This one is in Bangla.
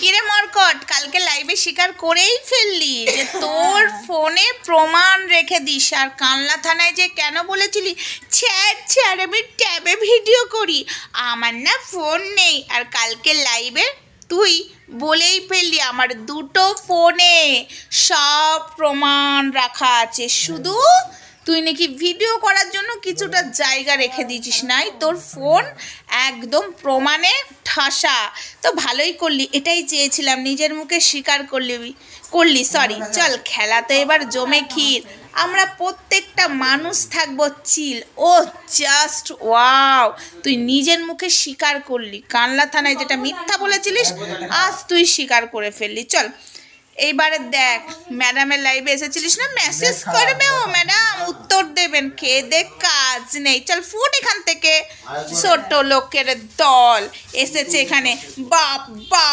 কিরে মরকট, কালকে লাইভে স্বীকার করেই ফেললি যে তোর ফোনে প্রমাণ রেখে দিস। আর কানলা থানায় যে কেন বলেছিলি ছ্যাড় আমি ট্যাবে ভিডিও করি, আমার না ফোন নেই। আর কালকে লাইভে তুই বলেই ফেললি আমার দুটো ফোনে সব প্রমাণ রাখা আছে, শুধু তুই নাকি ভিডিও করার জন্য কিছুটা জায়গা রেখে দিয়েছিস। নাই, তোর ফোন একদম প্রমাণে ঠাসা। তো ভালোই করলি, এটাই চেয়েছিলাম, নিজের মুখে স্বীকার করলি সরি। চল, খেলা তো এবার জমে ক্ষীর, আমরা প্রত্যেকটা মানুষ থাকবো চিল। ও জাস্ট ওয়াও, তুই নিজের মুখে স্বীকার করলি, কানলা থানায় যেটা মিথ্যা বলেছিলিস আজ তুই স্বীকার করে ফেললি। চল এইবারে দেখ, ম্যাডামের লাইভে এসেছিলিস না, মেসেজ করবে ও ম্যাডাম, উত্তর দেবেন, খেয়ে দেখ কাজ নেই। চল ফুট এখান থেকে, ছোট লোকের দল এসেছে এখানে, বাপ বাপ।